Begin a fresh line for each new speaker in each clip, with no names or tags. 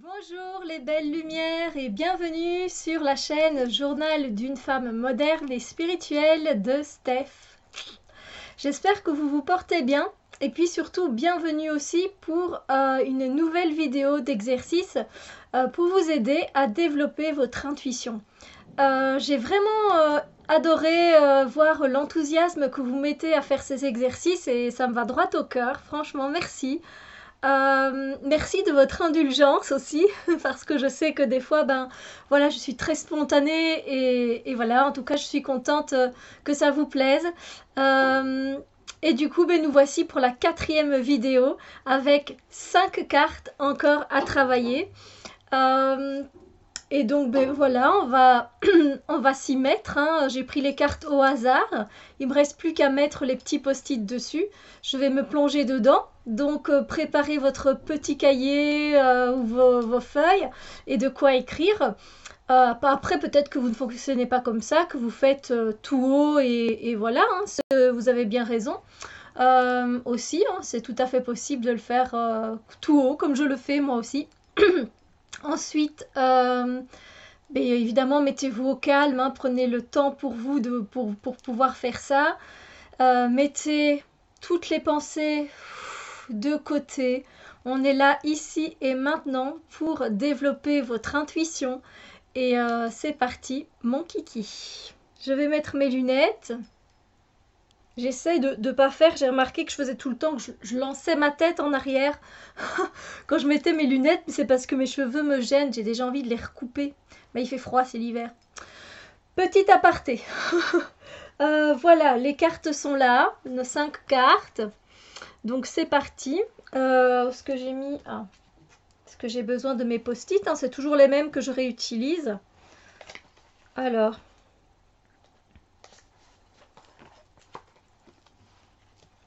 Bonjour les belles lumières et bienvenue sur la chaîne Journal d'une femme moderne et spirituelle de Steph. J'espère que vous vous portez bien et puis surtout bienvenue aussi pour une nouvelle vidéo d'exercice pour vous aider à développer votre intuition. J'ai vraiment adoré voir l'enthousiasme que vous mettez à faire ces exercices et ça me va droit au cœur, franchement merci. Merci de votre indulgence aussi, parce que je sais que des fois, voilà, je suis très spontanée et voilà, en tout cas, je suis contente que ça vous plaise. Euh, et du coup, nous voici pour la 4e vidéo avec 5 cartes encore à travailler. Euh, et donc, voilà, on va s'y mettre, hein. J'ai pris les cartes au hasard. Il me reste plus qu'à mettre les petits post-it dessus. Je vais me plonger dedans. Donc, préparez votre petit cahier ou vos feuilles et de quoi écrire. Après, peut-être que vous ne fonctionnez pas comme ça, que vous faites tout haut et voilà, hein, vous avez bien raison. Aussi, hein, c'est tout à fait possible de le faire tout haut, comme je le fais moi aussi. Ensuite, évidemment, mettez-vous au calme, hein, prenez le temps pour vous pour pouvoir faire ça. Mettez toutes les pensées de côté. On est là, ici et maintenant, pour développer votre intuition. Et c'est parti, mon kiki. Je vais mettre mes lunettes. J'essaye de ne pas faire, j'ai remarqué que je faisais tout le temps, que je lançais ma tête en arrière quand je mettais mes lunettes, mais c'est parce que mes cheveux me gênent, j'ai déjà envie de les recouper. Mais il fait froid, c'est l'hiver. Petit aparté. Voilà, les cartes sont là, nos 5 cartes. Donc c'est parti. Ce que j'ai mis... Ah, est-ce que j'ai besoin de mes post-it, hein, c'est toujours les mêmes que je réutilise. Alors...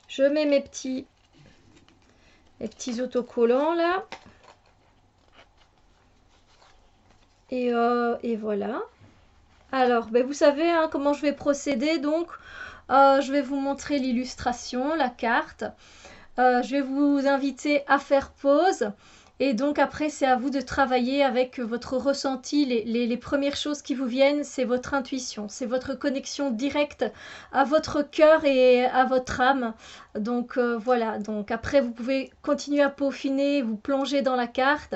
Je mets mes petits autocollants là. Et voilà. Alors, vous savez hein, comment je vais procéder. Donc, je vais vous montrer l'illustration, la carte. Je vais vous inviter à faire pause. Et donc après, c'est à vous de travailler avec votre ressenti. Les premières choses qui vous viennent, c'est votre intuition. C'est votre connexion directe à votre cœur et à votre âme. Donc voilà. Donc après, vous pouvez continuer à peaufiner, vous plonger dans la carte.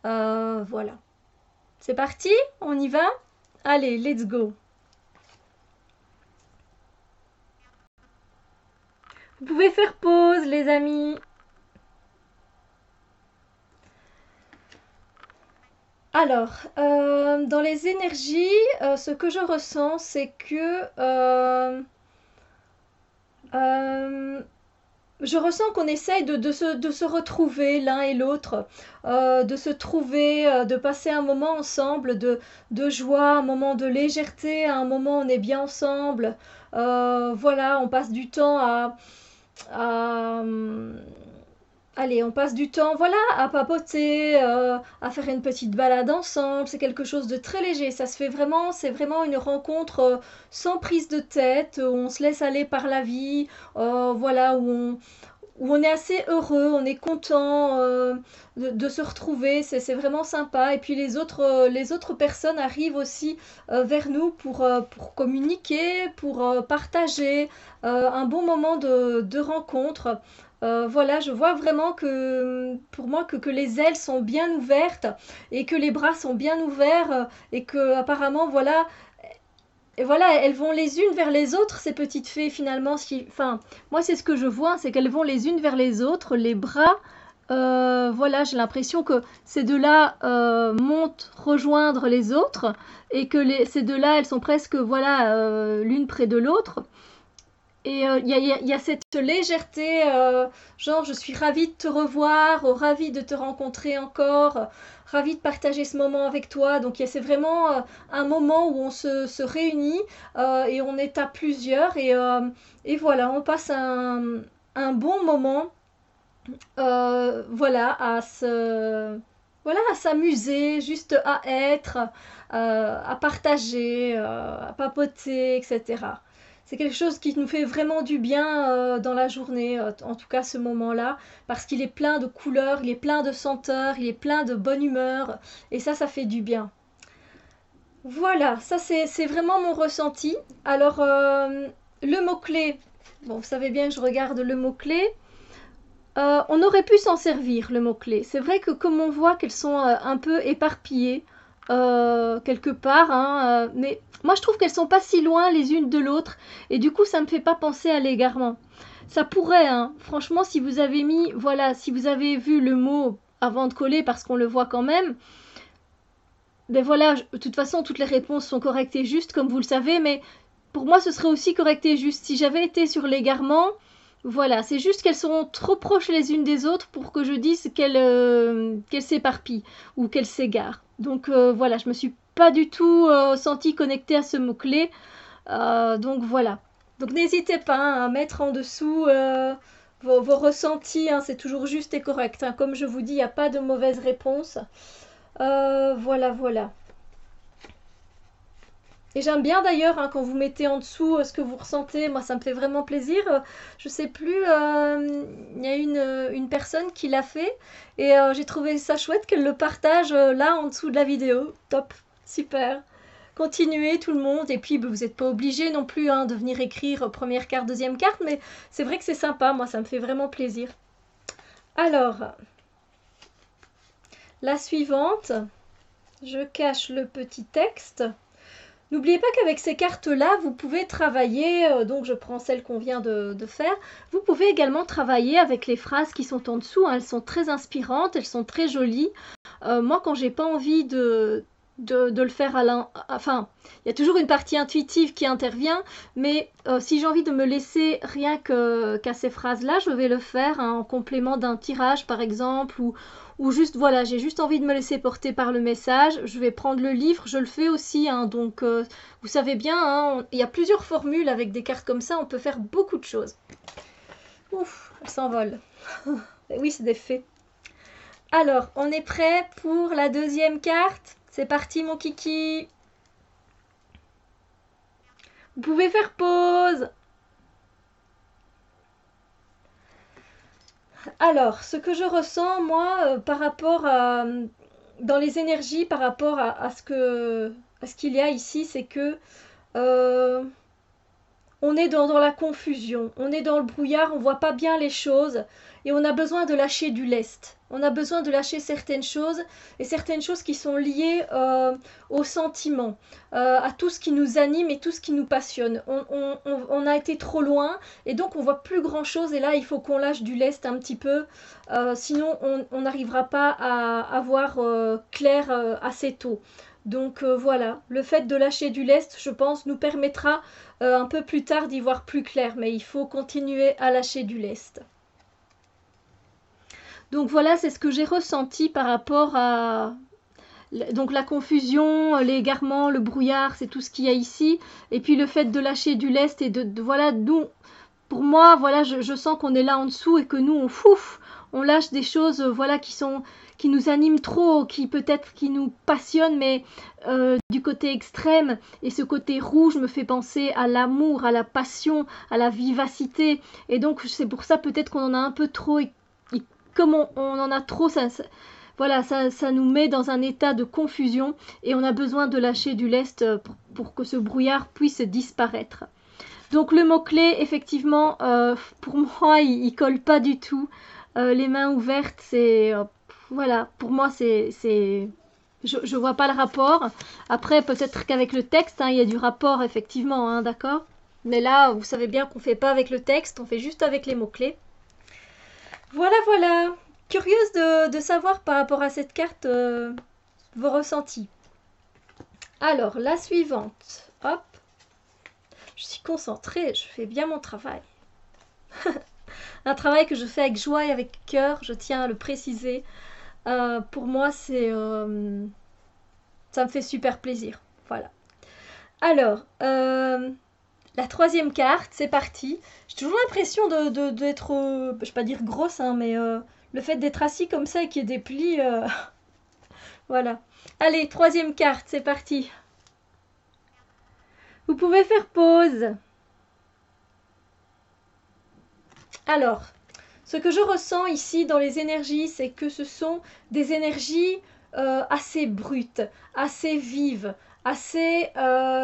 Voilà. C'est parti? On y va? Allez, let's go! Vous pouvez faire pause, les amis. Alors, dans les énergies, ce que je ressens, c'est que euh, je ressens qu'on essaye de se retrouver l'un et l'autre, de se trouver, de passer un moment ensemble, de joie, un moment de légèreté, un moment où on est bien ensemble. Voilà, on passe du temps à, allez, on passe du temps, voilà, à papoter, à faire une petite balade ensemble. C'est quelque chose de très léger. Ça se fait vraiment, c'est vraiment une rencontre sans prise de tête, où on se laisse aller par la vie, voilà, où on est assez heureux, on est content de se retrouver, c'est vraiment sympa. Et puis les autres personnes arrivent aussi vers nous pour communiquer, pour partager un bon moment de rencontre. Voilà, je vois vraiment que pour moi que les ailes sont bien ouvertes et que les bras sont bien ouverts et que apparemment voilà et voilà, elles vont les unes vers les autres, ces petites fées, finalement. Enfin, moi, c'est ce que je vois, c'est qu'elles vont les unes vers les autres, les bras. Voilà, j'ai l'impression que ces deux-là montent rejoindre les autres et que ces deux-là, elles sont presque, voilà, l'une près de l'autre. Et y a cette légèreté, genre je suis ravie de te revoir, ravie de te rencontrer encore, ravie de partager ce moment avec toi. Donc c'est vraiment un moment où on se réunit et on est à plusieurs et voilà, on passe un bon moment voilà, voilà, à s'amuser, juste à être, à partager, à papoter, etc. C'est quelque chose qui nous fait vraiment du bien dans la journée, en tout cas ce moment-là, parce qu'il est plein de couleurs, il est plein de senteurs, il est plein de bonne humeur, et ça fait du bien. Voilà, ça c'est vraiment mon ressenti. Alors, le mot-clé, bon, vous savez bien que je regarde le mot-clé. On aurait pu s'en servir, le mot-clé. C'est vrai que comme on voit qu'elles sont un peu éparpillées quelque part, hein, mais moi je trouve qu'elles sont pas si loin les unes de l'autre, et du coup ça me fait pas penser à l'égarement. Ça pourrait, hein, franchement, si vous avez mis, voilà, si vous avez vu le mot avant de coller, parce qu'on le voit quand même, ben voilà, de toute façon toutes les réponses sont correctes et justes, comme vous le savez, mais pour moi ce serait aussi correct et juste. Si j'avais été sur l'égarement, voilà, c'est juste qu'elles sont trop proches les unes des autres pour que je dise qu'elles s'éparpillent ou qu'elles s'égarent. Donc voilà, je me suis pas du tout sentie connectée à ce mot-clé. Donc voilà. Donc n'hésitez pas hein, à mettre en dessous vos ressentis, hein, c'est toujours juste et correct. Hein. Comme je vous dis, il n'y a pas de mauvaise réponse. Voilà, voilà. Et j'aime bien d'ailleurs hein, quand vous mettez en dessous ce que vous ressentez, moi ça me fait vraiment plaisir. Je sais plus, il y a une personne qui l'a fait et j'ai trouvé ça chouette qu'elle le partage là en dessous de la vidéo. Top, super. Continuez tout le monde et puis vous n'êtes pas obligé non plus hein, de venir écrire première carte, deuxième carte, mais c'est vrai que c'est sympa, moi ça me fait vraiment plaisir. Alors, la suivante, je cache le petit texte. N'oubliez pas qu'avec ces cartes-là, vous pouvez travailler, donc je prends celle qu'on vient de faire, vous pouvez également travailler avec les phrases qui sont en dessous, hein, elles sont très inspirantes, elles sont très jolies. Moi, quand j'ai pas envie de le faire enfin, il y a toujours une partie intuitive qui intervient, mais si j'ai envie de me laisser rien qu'à ces phrases-là, je vais le faire hein, en complément d'un tirage par exemple, ou juste voilà, j'ai juste envie de me laisser porter par le message, je vais prendre le livre, je le fais aussi, hein, donc vous savez bien, hein, il y a plusieurs formules avec des cartes comme ça, on peut faire beaucoup de choses. Ouf, elle s'envole. Oui, c'est des faits. Alors, on est prêt pour la deuxième carte. C'est parti mon kiki. Vous pouvez faire pause. Alors, ce que je ressens, moi, par rapport à... dans les énergies, par rapport à ce qu'il y a ici, c'est que... on est dans la confusion, on est dans le brouillard, on voit pas bien les choses et on a besoin de lâcher du lest. On a besoin de lâcher certaines choses et certaines choses qui sont liées aux sentiments, à tout ce qui nous anime et tout ce qui nous passionne. On a été trop loin et donc on voit plus grand chose et là il faut qu'on lâche du lest un petit peu, sinon on n'arrivera pas à voir clair assez tôt. Donc voilà, le fait de lâcher du lest, je pense, nous permettra un peu plus tard d'y voir plus clair, mais il faut continuer à lâcher du lest. Donc voilà, c'est ce que j'ai ressenti par rapport à donc la confusion, l'égarement, le brouillard, c'est tout ce qu'il y a ici. Et puis le fait de lâcher du lest et voilà, nous, pour moi, voilà, je sens qu'on est là en dessous et que nous, on lâche des choses, voilà, qui nous animent trop, qui peut-être qui nous passionnent, mais du côté extrême. Et ce côté rouge me fait penser à l'amour, à la passion, à la vivacité. Et donc c'est pour ça peut-être qu'on en a un peu trop. Et comme on en a trop, voilà, ça nous met dans un état de confusion et on a besoin de lâcher du lest pour que ce brouillard puisse disparaître. Donc le mot-clé, effectivement, pour moi, il colle pas du tout. Les mains ouvertes, c'est... voilà, pour moi, je vois pas le rapport. Après, peut-être qu'avec le texte, hein, il y a du rapport, effectivement, hein, d'accord. Mais là, vous savez bien qu'on fait pas avec le texte, on fait juste avec les mots-clés. Voilà, voilà. Curieuse de savoir par rapport à cette carte vos ressentis. Alors, la suivante. Hop. Je suis concentrée, je fais bien mon travail. Un travail que je fais avec joie et avec cœur, je tiens à le préciser. Pour moi, ça me fait super plaisir. Voilà. Alors, la troisième carte, c'est parti. J'ai toujours l'impression d'être, je vais pas dire grosse, hein, mais le fait d'être assis comme ça et qu'il y ait des plis, voilà. Allez, troisième carte, c'est parti. Vous pouvez faire pause. Alors, ce que je ressens ici dans les énergies, c'est que ce sont des énergies assez brutes, assez vives, assez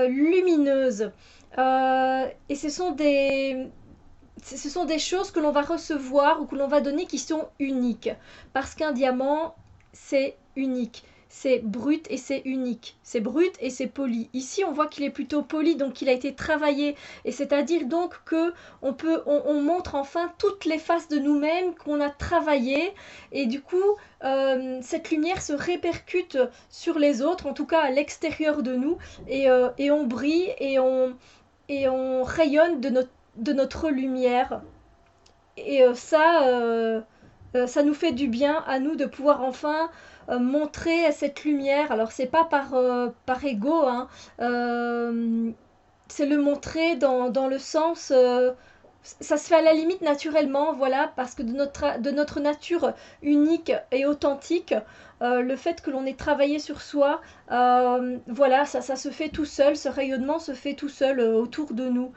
lumineuses. Et ce sont des choses que l'on va recevoir ou que l'on va donner qui sont uniques. Parce qu'un diamant, c'est unique. C'est brut et c'est unique. C'est brut et c'est poli. Ici, on voit qu'il est plutôt poli, donc il a été travaillé. Et c'est-à-dire donc que on montre enfin toutes les faces de nous-mêmes qu'on a travaillées. Et du coup, cette lumière se répercute sur les autres, en tout cas à l'extérieur de nous. Et on brille et on rayonne de notre lumière. Et ça nous fait du bien à nous de pouvoir enfin montrer cette lumière. Alors c'est pas par ego, hein, euh, c'est le montrer dans le sens... ça se fait à la limite naturellement, voilà, parce que de notre nature unique et authentique, le fait que l'on ait travaillé sur soi, voilà, ça se fait tout seul, ce rayonnement se fait tout seul autour de nous.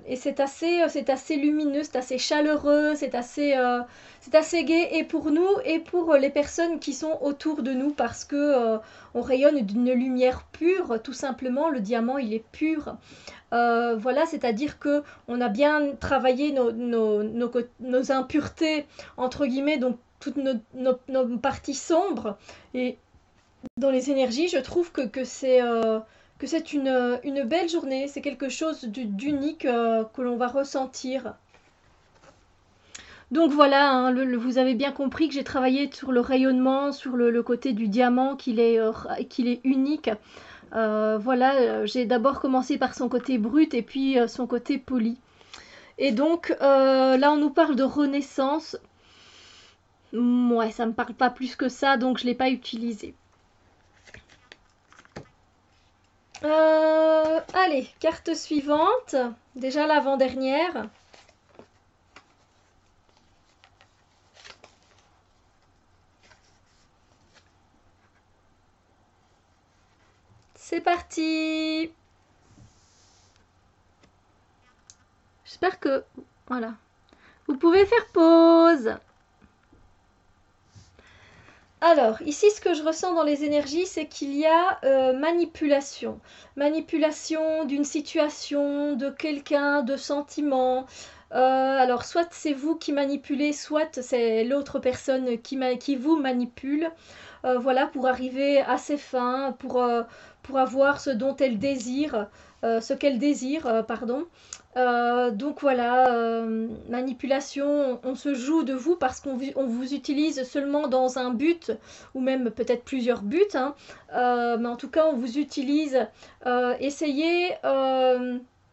Et c'est assez lumineux, c'est assez chaleureux, c'est assez gai et pour nous et pour les personnes qui sont autour de nous parce que on rayonne d'une lumière pure, tout simplement. Le diamant, il est pur. Voilà, c'est-à-dire que on a bien travaillé nos impuretés, entre guillemets, donc toutes nos parties sombres. Et dans les énergies, je trouve que c'est une belle journée, c'est quelque chose d'unique que l'on va ressentir. Donc voilà, hein, vous avez bien compris que j'ai travaillé sur le rayonnement, sur le côté du diamant, qu'il est unique. Voilà, j'ai d'abord commencé par son côté brut et puis son côté poli. Et donc là, on nous parle de renaissance. Ouais, ça me parle pas plus que ça, donc je l'ai pas utilisé. Allez, carte suivante. Déjà l'avant-dernière. C'est parti. J'espère que... Voilà. Vous pouvez faire pause. Alors, ici, ce que je ressens dans les énergies, c'est qu'il y a manipulation. Manipulation d'une situation, de quelqu'un, de sentiments. Alors, soit c'est vous qui manipulez, soit c'est l'autre personne qui vous manipule. Voilà, pour arriver à ses fins, pour avoir ce dont elle désire, ce qu'elle désire, pardon. Donc voilà, manipulation, on se joue de vous parce on vous utilise seulement dans un but, ou même peut-être plusieurs buts, hein. Mais en tout cas on vous utilise. Essayez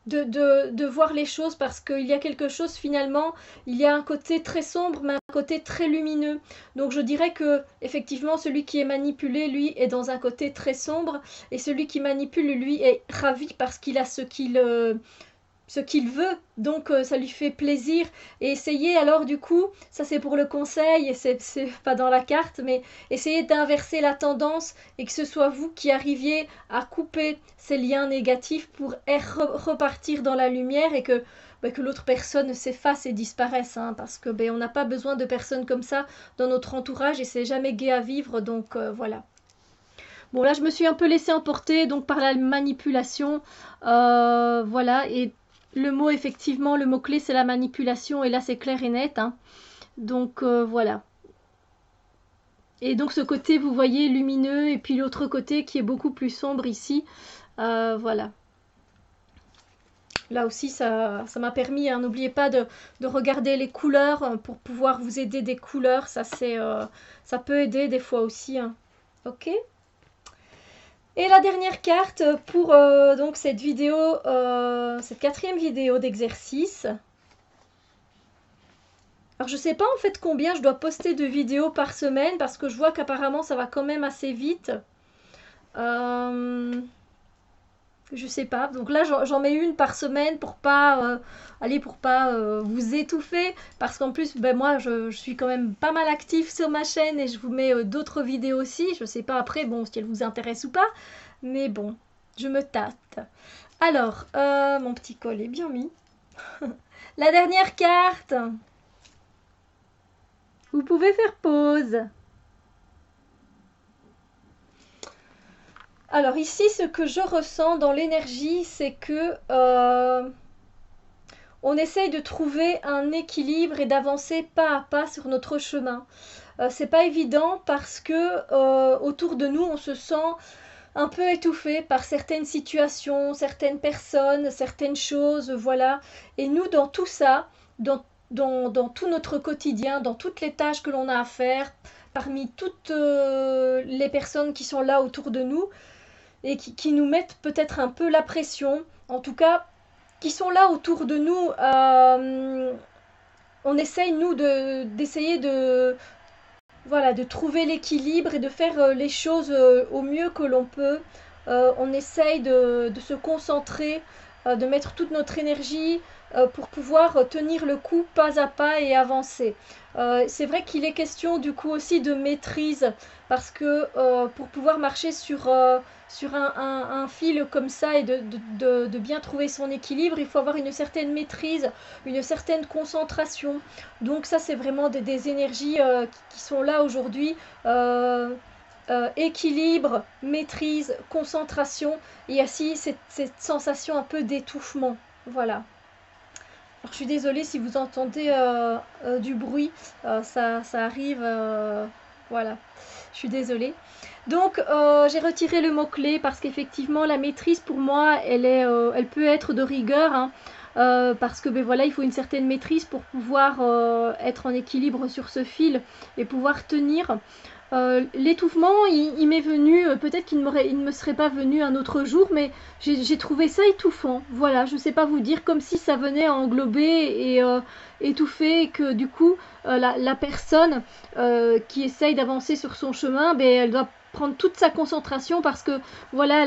de voir les choses parce qu'il y a quelque chose finalement, il y a un côté très sombre mais un côté très lumineux. Donc je dirais que effectivement celui qui est manipulé, lui, est dans un côté très sombre et celui qui manipule, lui, est ravi parce qu'il a ce qu'il veut, donc ça lui fait plaisir. Et essayez alors du coup, ça c'est pour le conseil, et c'est pas dans la carte, mais essayez d'inverser la tendance et que ce soit vous qui arriviez à couper ces liens négatifs pour repartir dans la lumière et que l'autre personne s'efface et disparaisse, hein, parce que on n'a pas besoin de personnes comme ça dans notre entourage et c'est jamais gai à vivre, donc voilà. Bon là je me suis un peu laissée emporter donc par la manipulation, voilà, et le mot effectivement, le mot-clé c'est la manipulation et là c'est clair et net, hein. Donc voilà. Et donc ce côté vous voyez lumineux et puis l'autre côté qui est beaucoup plus sombre ici, voilà. Là aussi ça m'a permis, hein, n'oubliez pas de regarder les couleurs pour pouvoir vous aider des couleurs, ça peut aider des fois aussi, hein. Ok. Et la dernière carte pour donc cette vidéo, cette quatrième vidéo d'exercice. Alors je sais pas en fait combien je dois poster de vidéos par semaine parce que je vois qu'apparemment ça va quand même assez vite. Je sais pas. Donc là j'en mets une par semaine pour pas vous étouffer parce qu'en plus moi je suis quand même pas mal active sur ma chaîne et je vous mets d'autres vidéos aussi. Je sais pas après bon si elles vous intéressent ou pas. Mais bon, je me tâte. Alors, mon petit col est bien mis. La dernière carte. Vous pouvez faire pause. Alors ici, ce que je ressens dans l'énergie, c'est que on essaye de trouver un équilibre et d'avancer pas à pas sur notre chemin. C'est pas évident parce que autour de nous, on se sent un peu étouffé par certaines situations, certaines personnes, certaines choses, voilà. Et nous, dans tout ça, dans tout notre quotidien, dans toutes les tâches que l'on a à faire, parmi toutes les personnes qui sont là autour de nous et qui nous mettent peut-être un peu la pression, en tout cas, qui sont là autour de nous, on essaye, nous, d'essayer de, voilà, de trouver l'équilibre et de faire les choses au mieux que l'on peut. On essaye de se concentrer, de mettre toute notre énergie pour pouvoir tenir le coup pas à pas et avancer. C'est vrai qu'il est question du coup aussi de maîtrise parce que pour pouvoir marcher sur un fil comme ça et de bien trouver son équilibre, il faut avoir une certaine maîtrise, une certaine concentration. Donc ça, c'est vraiment des énergies qui sont là aujourd'hui. Équilibre, maîtrise, concentration. Il y a aussi cette sensation un peu d'étouffement. Voilà. Alors, je suis désolée si vous entendez du bruit. Ça arrive. Voilà. Je suis désolée. Donc, j'ai retiré le mot-clé parce qu'effectivement, la maîtrise, pour moi, elle peut être de rigueur. Hein. Parce que ben voilà, il faut une certaine maîtrise pour pouvoir être en équilibre sur ce fil et pouvoir tenir. L'étouffement, il m'est venu, peut-être qu'il ne me serait pas venu un autre jour, mais j'ai trouvé ça étouffant. Voilà, je ne sais pas vous dire, comme si ça venait englober et étouffer, et que du coup, la personne qui essaye d'avancer sur son chemin, ben, elle doit prendre toute sa concentration parce que voilà,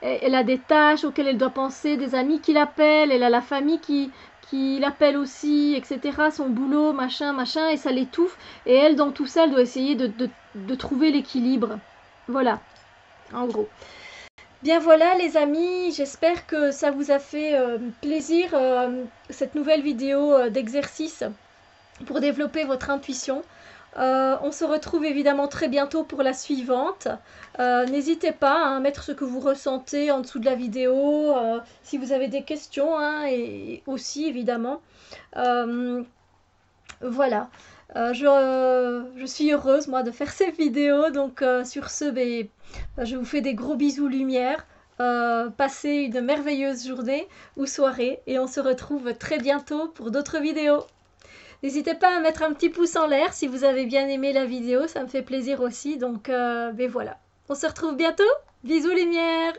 elle a des tâches auxquelles elle doit penser, des amis qui l'appellent, elle a la famille qui l'appelle aussi, etc. Son boulot, machin, machin, et ça l'étouffe. Et elle, dans tout ça, elle doit essayer de trouver l'équilibre. Voilà, en gros. Bien voilà les amis, j'espère que ça vous a fait plaisir cette nouvelle vidéo d'exercice pour développer votre intuition. On se retrouve évidemment très bientôt pour la suivante. N'hésitez pas à mettre ce que vous ressentez en dessous de la vidéo, si vous avez des questions, hein, et aussi évidemment. Voilà. Je suis heureuse moi de faire ces vidéos, donc sur ce, je vous fais des gros bisous lumière. Passez une merveilleuse journée ou soirée et on se retrouve très bientôt pour d'autres vidéos. N'hésitez pas à mettre un petit pouce en l'air si vous avez bien aimé la vidéo, ça me fait plaisir aussi. Donc voilà. On se retrouve bientôt. Bisous lumière.